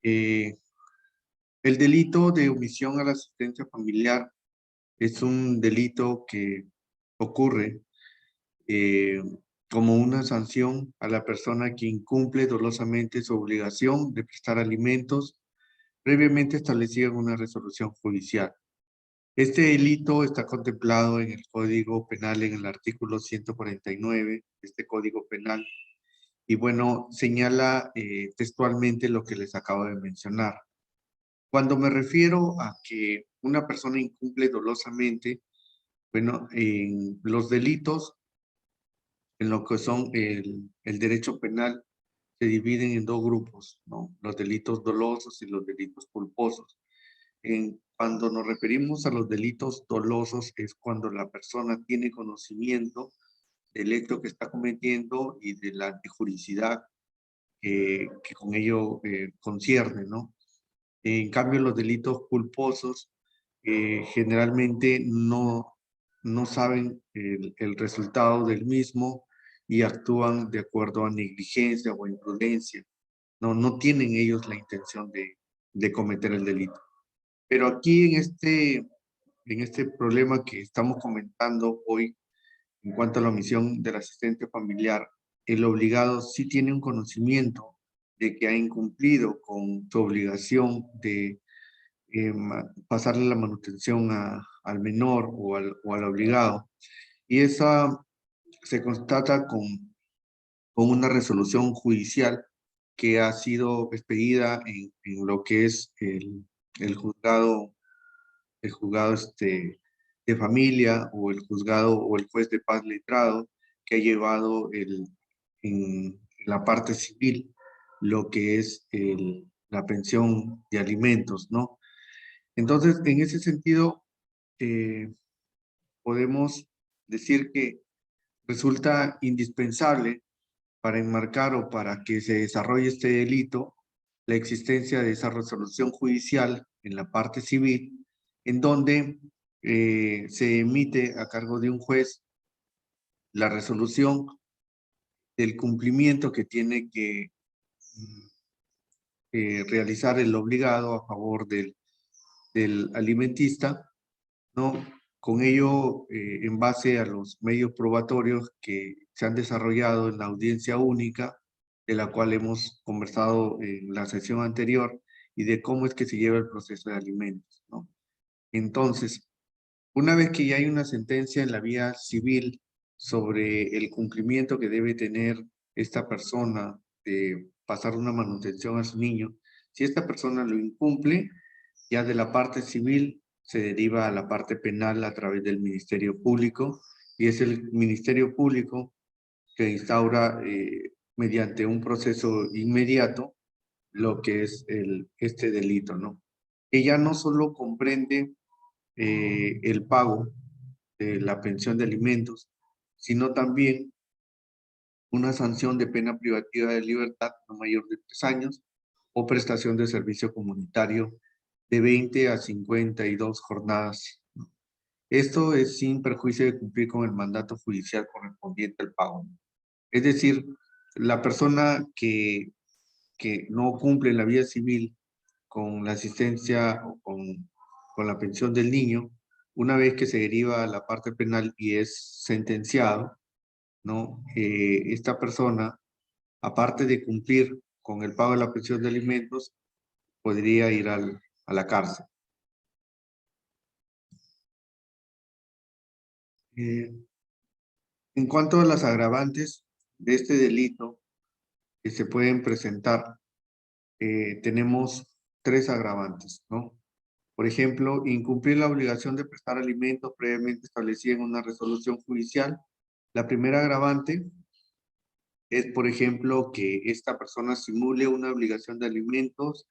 Eh, el delito de omisión a la asistencia familiar es un delito que ocurre eh, como una sanción a la persona que incumple dolosamente su obligación de prestar alimentos previamente establecida en una resolución judicial. Este delito está contemplado en el Código Penal en el artículo 149 de este Código Penal y bueno, señala textualmente lo que les acabo de mencionar. Cuando me refiero a que una persona incumple dolosamente, bueno, en los delitos, en lo que son el derecho penal, se dividen en dos grupos, ¿no? Los delitos dolosos y los delitos culposos. Cuando nos referimos a los delitos dolosos es cuando la persona tiene conocimiento del hecho que está cometiendo y de la antijuricidad que con ello concierne, ¿no? En cambio, los delitos culposos generalmente no saben el resultado del mismo y actúan de acuerdo a negligencia o imprudencia. No tienen ellos la intención de cometer el delito. Pero aquí en este problema que estamos comentando hoy, en cuanto a la omisión del asistente familiar, el obligado sí tiene un conocimiento de que ha incumplido con su obligación de pasarle la manutención al menor o al obligado. Y esa se constata con una resolución judicial que ha sido expedida en lo que es el juzgado, de familia o el juzgado o el juez de paz letrado que ha llevado en la parte civil lo que es la pensión de alimentos, ¿no? Entonces, en ese sentido, eh, podemos decir que resulta indispensable para enmarcar o para que se desarrolle este delito la existencia de esa resolución judicial en la parte civil, en donde se emite a cargo de un juez la resolución del cumplimiento que tiene que realizar el obligado a favor del alimentista, ¿no? Con ello, en base a los medios probatorios que se han desarrollado en la audiencia única, de la cual hemos conversado en la sesión anterior, y de cómo es que se lleva el proceso de alimentos, ¿no? Entonces, una vez que ya hay una sentencia en la vía civil sobre el cumplimiento que debe tener esta persona de pasar una manutención a su niño, si esta persona lo incumple, ya de la parte civil se deriva a la parte penal a través del Ministerio Público y es el Ministerio Público que instaura mediante un proceso inmediato lo que es este delito, ¿no? Que ya no solo comprende el pago de la pensión de alimentos, sino también una sanción de pena privativa de libertad no mayor de 3 años o prestación de servicio comunitario de 20 a 52 jornadas. Esto es sin perjuicio de cumplir con el mandato judicial correspondiente al pago. Es decir, la persona que no cumple en la vía civil con la asistencia o con la pensión del niño, una vez que se deriva a la parte penal y es sentenciado, ¿no? Esta persona, aparte de cumplir con el pago de la pensión de alimentos, podría ir a la cárcel. Eh, en cuanto a las agravantes de este delito que se pueden presentar, tenemos 3 agravantes, ¿no? Por ejemplo, incumplir la obligación de prestar alimentos previamente establecida en una resolución judicial. La primera agravante es, por ejemplo, que esta persona simule una obligación de alimentos,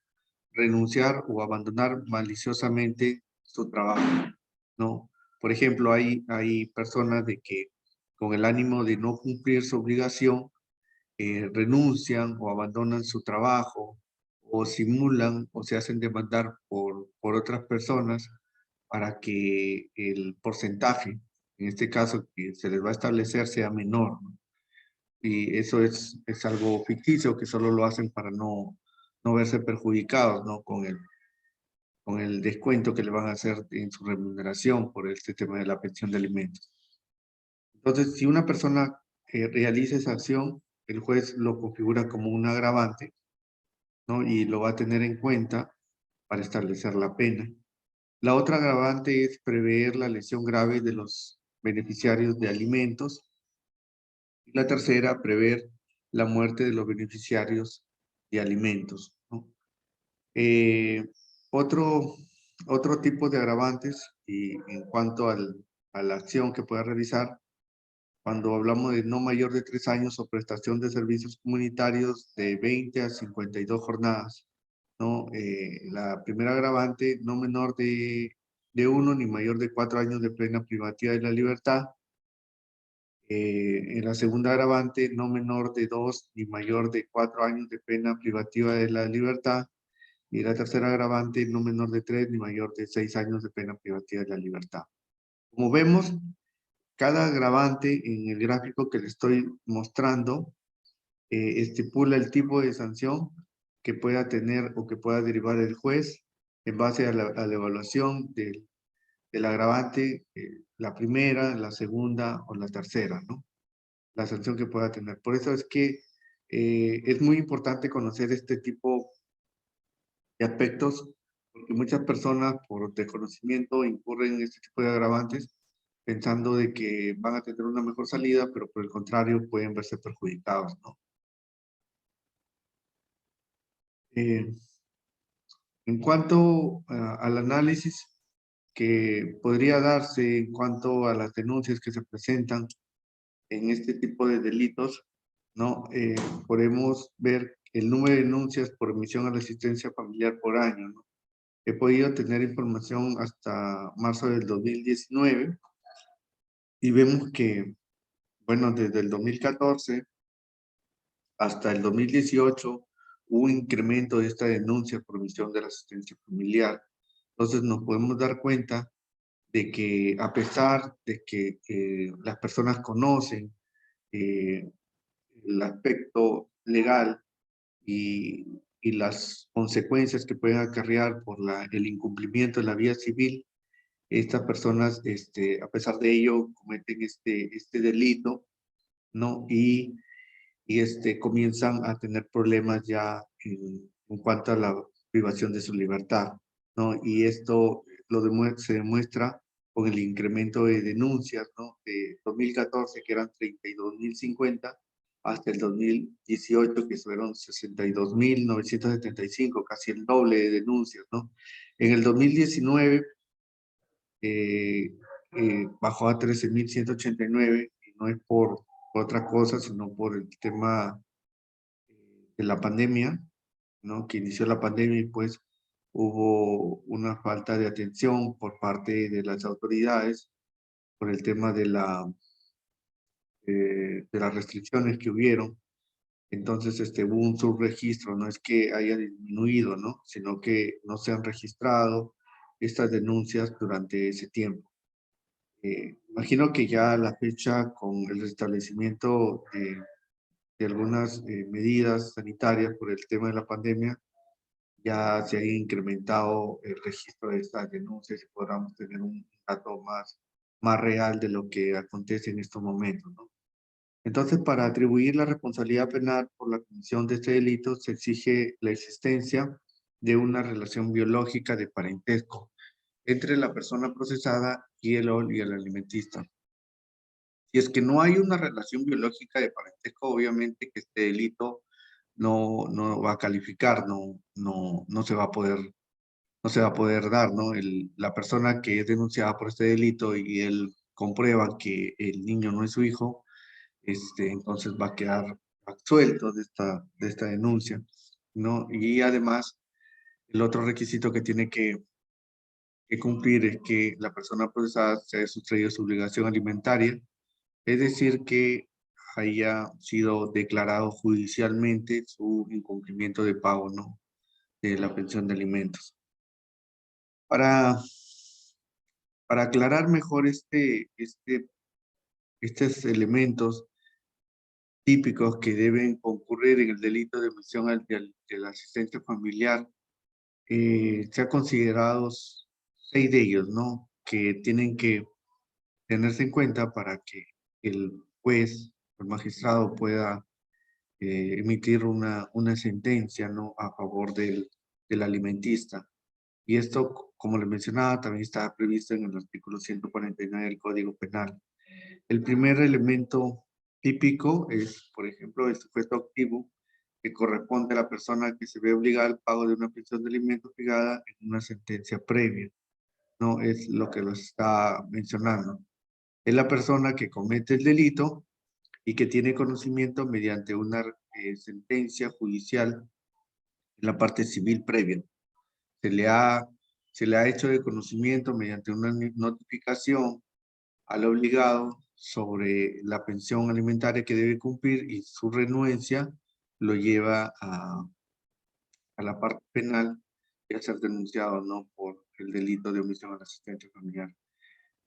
renunciar o abandonar maliciosamente su trabajo, ¿no? Por ejemplo, hay personas de que con el ánimo de no cumplir su obligación, renuncian o abandonan su trabajo o simulan o se hacen demandar por otras personas para que el porcentaje, en este caso que se les va a establecer, sea menor, ¿no? Y eso es algo ficticio que solo lo hacen no verse perjudicados, ¿no? Con el descuento que le van a hacer en su remuneración por este tema de la pensión de alimentos. Entonces, si una persona realiza esa acción, el juez lo configura como un agravante, ¿no? Y lo va a tener en cuenta para establecer la pena. La otra agravante es prever la lesión grave de los beneficiarios de alimentos. Y la tercera, prever la muerte de los beneficiarios de alimentos, ¿no? Eh, otro, otro tipo de agravantes y en cuanto a la acción que pueda realizar, cuando hablamos de no mayor de 3 años o prestación de servicios comunitarios de 20 a 52 jornadas, ¿no? La primera agravante, no menor de 1 ni mayor de 4 años de pena privativa de la libertad. En la segunda agravante, no menor de 2 ni mayor de 4 años de pena privativa de la libertad. Y la tercera agravante, no menor de 3 ni mayor de 6 años de pena privativa de la libertad. Como vemos, cada agravante en el gráfico que le estoy mostrando estipula el tipo de sanción que pueda tener o que pueda derivar el juez en base a la evaluación del agravante, la primera, la segunda o la tercera, ¿no? La sanción que pueda tener. Por eso es que es muy importante conocer este tipo de aspectos, porque muchas personas por desconocimiento incurren en este tipo de agravantes pensando de que van a tener una mejor salida, pero por el contrario pueden verse perjudicados, ¿no? Eh, en cuanto al análisis que podría darse en cuanto a las denuncias que se presentan en este tipo de delitos, ¿no? Podemos ver el número de denuncias por omisión a la asistencia familiar por año, ¿no? He podido tener información hasta marzo del 2019 y vemos que, bueno, desde el 2014 hasta el 2018 hubo un incremento de esta denuncia por omisión de la asistencia familiar. Entonces nos podemos dar cuenta de que a pesar de que las personas conocen eh, el aspecto legal y las consecuencias que pueden acarrear por el incumplimiento de la vía civil, estas personas, a pesar de ello, cometen este delito, ¿no? Y comienzan a tener problemas ya en cuanto a la privación de su libertad, ¿no? Y esto se demuestra con el incremento de denuncias, ¿no? De 2014, que eran 32.050, hasta el 2018, que fueron 62.975, casi el doble de denuncias, ¿no? En el 2019 bajó a 13.189 y no es por otra cosa, sino por el tema de la pandemia, ¿no? Que inició la pandemia y pues hubo una falta de atención por parte de las autoridades por el tema de las restricciones que hubieron. Entonces, hubo un subregistro, no es que haya disminuido, ¿no? Sino que no se han registrado estas denuncias durante ese tiempo. Imagino que ya a la fecha, con el restablecimiento de algunas medidas sanitarias por el tema de la pandemia, ya se ha incrementado el registro de estas denuncias y podamos tener un dato más real de lo que acontece en estos momentos, ¿no? Entonces, para atribuir la responsabilidad penal por la comisión de este delito, se exige la existencia de una relación biológica de parentesco entre la persona procesada y el alimentista. Si es que no hay una relación biológica de parentesco, obviamente que este delito no va a calificar, no se va a poder, no se va a poder dar, ¿no? La persona que es denunciada por este delito y él comprueba que el niño no es su hijo, entonces va a quedar absuelto de esta denuncia, ¿no? Y además, el otro requisito que tiene que cumplir es que la persona procesada se haya sustraído su obligación alimentaria, es decir, que haya sido declarado judicialmente su incumplimiento de pago, ¿no? De la pensión de alimentos. Para, para aclarar mejor estos elementos típicos que deben concurrir incurrir en el delito de omisión de la asistencia familiar, se ha considerado 6 de ellos, ¿no? Que tienen que tenerse en cuenta para que el juez, el magistrado pueda emitir una sentencia, ¿no? A favor del alimentista. Y esto, como le mencionaba, también está previsto en el artículo 149 del Código Penal. El primer elemento típico es, por ejemplo, el sujeto activo, que corresponde a la persona que se ve obligada al pago de una pensión de alimentos fijada en una sentencia previa. No es lo que lo está mencionando. Es la persona que comete el delito y que tiene conocimiento mediante una sentencia judicial en la parte civil previa. Se le ha, se le ha hecho de conocimiento mediante una notificación al obligado sobre la pensión alimentaria que debe cumplir, y su renuencia lo lleva a la parte penal y a ser denunciado, ¿no? Por el delito de omisión a la asistencia familiar.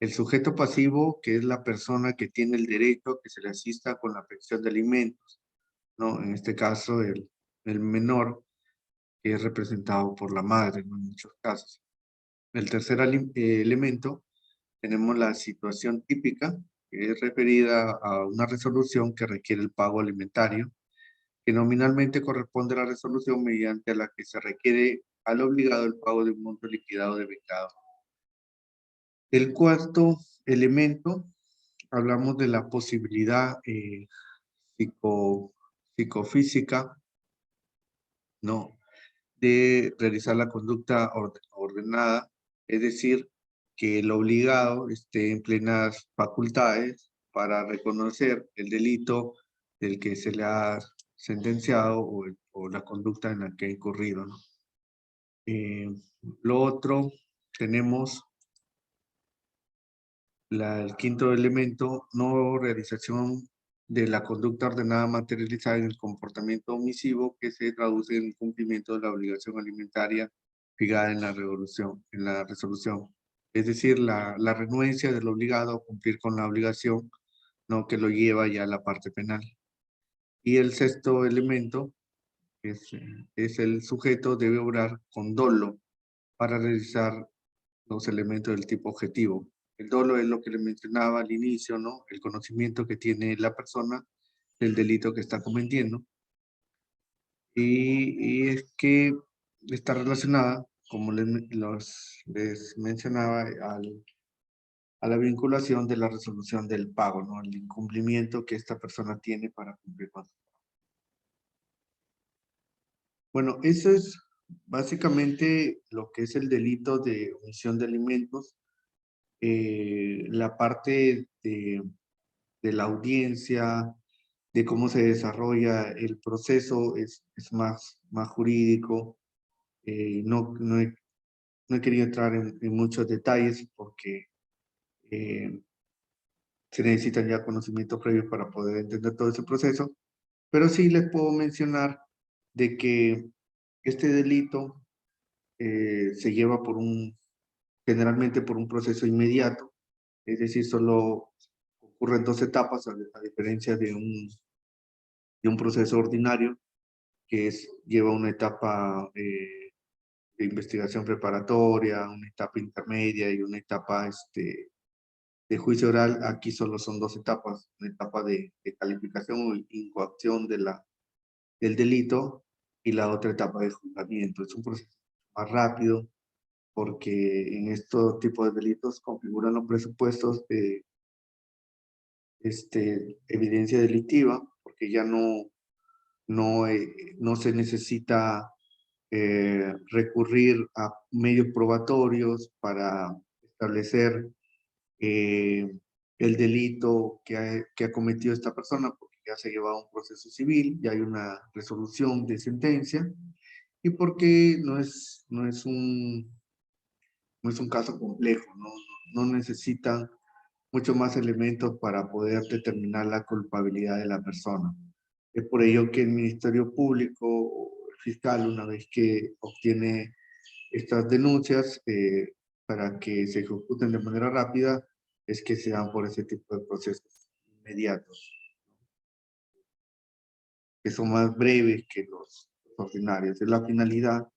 El sujeto pasivo, que es la persona que tiene el derecho a que se le asista con la pensión de alimentos, ¿no? En este caso, el menor, que es representado por la madre, ¿no? En muchos casos. El tercer elemento, tenemos la situación típica, que es referida a una resolución que requiere el pago alimentario, que nominalmente corresponde a la resolución mediante la que se requiere al obligado el pago de un monto liquidado de becado. El cuarto elemento, hablamos de la posibilidad psicofísica, ¿no? De realizar la conducta ordenada, es decir, que el obligado esté en plenas facultades para reconocer el delito del que se le ha sentenciado o la conducta en la que ha incurrido, ¿no? Lo otro, tenemos el quinto elemento, no realización de la conducta ordenada materializada en el comportamiento omisivo que se traduce en el cumplimiento de la obligación alimentaria fijada en la resolución. Es decir, la renuencia del obligado a cumplir con la obligación, ¿no? Que lo lleva ya a la parte penal. Y el sexto elemento es el sujeto debe obrar con dolo para realizar los elementos del tipo objetivo. El dolo es lo que le mencionaba al inicio, ¿no? El conocimiento que tiene la persona del delito que está cometiendo. Y es que está relacionada, como les mencionaba, a la vinculación de la resolución del pago, ¿no? El incumplimiento que esta persona tiene para cumplir con su pago. Bueno, eso es básicamente lo que es el delito de omisión de alimentos. La parte de la audiencia, de cómo se desarrolla el proceso es más jurídico. No he querido entrar en muchos detalles porque eh, se necesitan ya conocimientos previos para poder entender todo ese proceso, pero sí les puedo mencionar de que este delito se lleva generalmente por un proceso inmediato, es decir, solo ocurren 2 etapas, a diferencia de un proceso ordinario, que lleva una etapa de investigación preparatoria, una etapa intermedia y una etapa de juicio oral. Aquí solo son 2 etapas, una etapa de calificación o incoacción del delito y la otra etapa de juzgamiento. Es un proceso más rápido porque en estos tipos de delitos configuran los presupuestos de evidencia delictiva, porque ya no se necesita recurrir a medios probatorios para establecer el delito que ha cometido esta persona, porque ya se ha llevado un proceso civil, ya hay una resolución de sentencia, y porque no es un caso complejo, no necesitan mucho más elementos para poder determinar la culpabilidad de la persona. Es por ello que el Ministerio Público o el fiscal, una vez que obtiene estas denuncias para que se ejecuten de manera rápida, es que se dan por ese tipo de procesos inmediatos. que son más breves que los ordinarios. Es la finalidad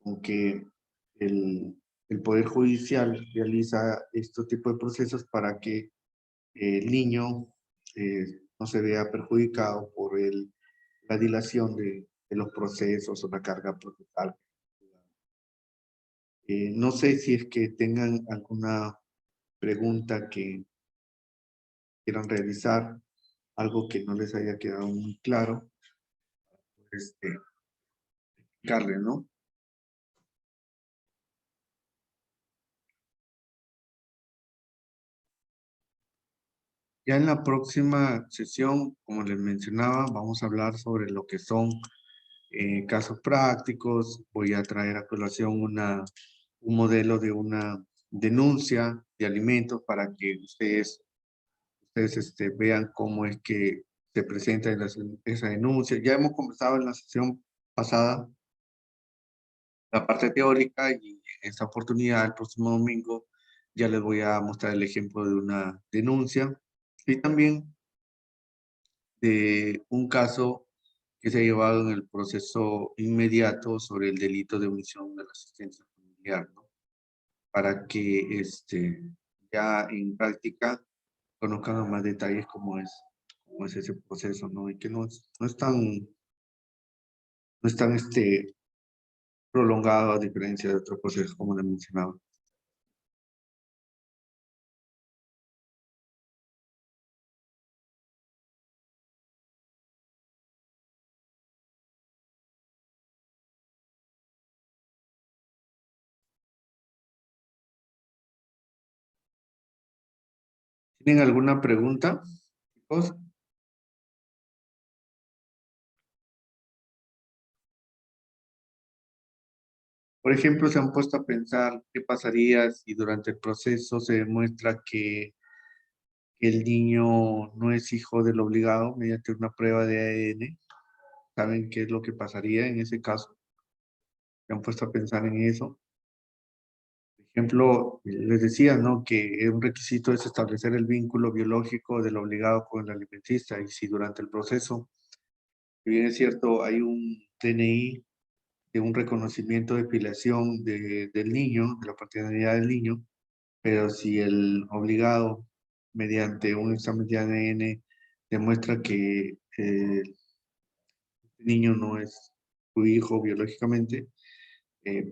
con que el, el Poder Judicial realiza este tipo de procesos para que el niño no se vea perjudicado por la dilación de los procesos o la carga procesal. No sé si es que tengan alguna pregunta que quieran realizar, algo que no les haya quedado muy claro, explicarle, ¿no? Ya en la próxima sesión, como les mencionaba, vamos a hablar sobre lo que son casos prácticos. Voy a traer a colación un modelo de una denuncia de alimentos para que ustedes vean cómo es que se presenta esa denuncia. Ya hemos conversado en la sesión pasada la parte teórica y en esta oportunidad, el próximo domingo, ya les voy a mostrar el ejemplo de una denuncia y también de un caso que se ha llevado en el proceso inmediato sobre el delito de omisión de la asistencia familiar, ¿no? Para que ya en práctica conozcan a más detalles cómo es ese proceso, ¿no? Y que no es tan prolongado a diferencia de otros procesos como le mencionaba. ¿Tienen alguna pregunta, chicos? Por ejemplo, se han puesto a pensar qué pasaría si durante el proceso se demuestra que el niño no es hijo del obligado mediante una prueba de ADN. ¿Saben qué es lo que pasaría en ese caso? ¿Se han puesto a pensar en eso? Por ejemplo, les decía, ¿no? Que un requisito es establecer el vínculo biológico del obligado con el alimentista. Y si durante el proceso, si bien es cierto, hay un DNI de un reconocimiento de filiación del niño, de la paternidad del niño, pero si el obligado, mediante un examen de ADN, demuestra que el niño no es tu hijo biológicamente,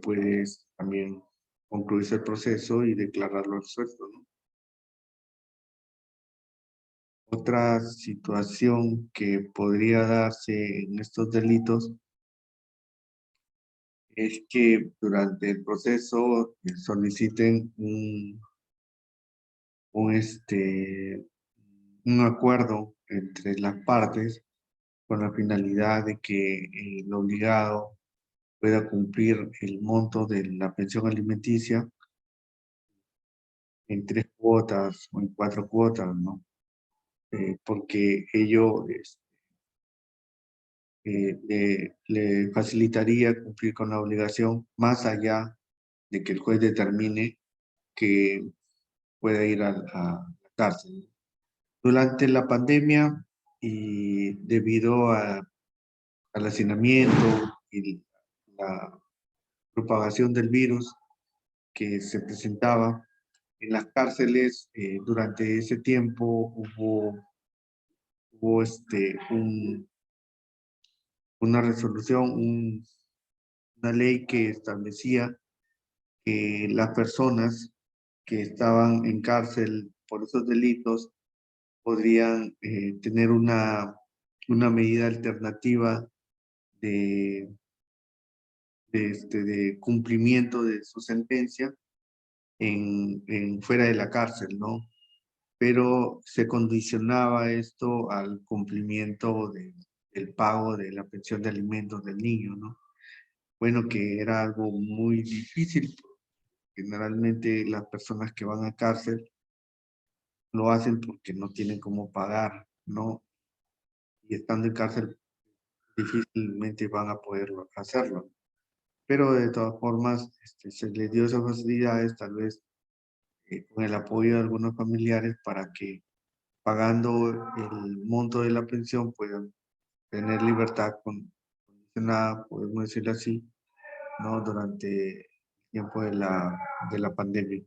puedes también concluirse el proceso y declararlo absuelto, ¿no? Otra situación que podría darse en estos delitos es que durante el proceso soliciten un, un acuerdo entre las partes con la finalidad de que el obligado pueda cumplir el monto de la pensión alimenticia en 3 cuotas o en 4 cuotas, ¿no? Porque ello le facilitaría cumplir con la obligación más allá de que el juez determine que pueda ir a la cárcel. Durante la pandemia y debido al hacinamiento y la propagación del virus que se presentaba en las cárceles, durante ese tiempo hubo una resolución, una ley que establecía que las personas que estaban en cárcel por esos delitos podrían tener una medida alternativa de, de cumplimiento de su sentencia fuera de la cárcel, ¿no? Pero se condicionaba esto al cumplimiento del pago de la pensión de alimentos del niño, ¿no? Bueno, que era algo muy difícil. Generalmente las personas que van a cárcel lo hacen porque no tienen cómo pagar, ¿no? Y estando en cárcel difícilmente van a poder hacerlo. Pero de todas formas, se les dio esas facilidades, tal vez con el apoyo de algunos familiares para que pagando el monto de la pensión puedan tener libertad condicionada, podemos decirlo así, ¿no? Durante el tiempo de la pandemia.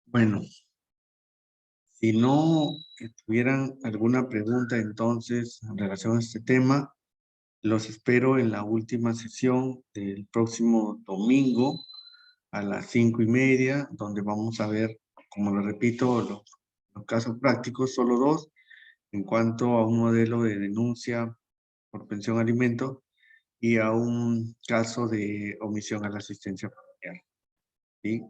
Bueno, si no tuvieran alguna pregunta entonces en relación a este tema, los espero en la última sesión del próximo domingo a las 5:30, donde vamos a ver, como lo repito, los casos prácticos, solo dos, en cuanto a un modelo de denuncia por pensión alimento y a un caso de omisión a la asistencia familiar. ¿Sí?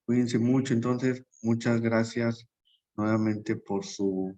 Cuídense mucho, entonces, muchas gracias nuevamente por su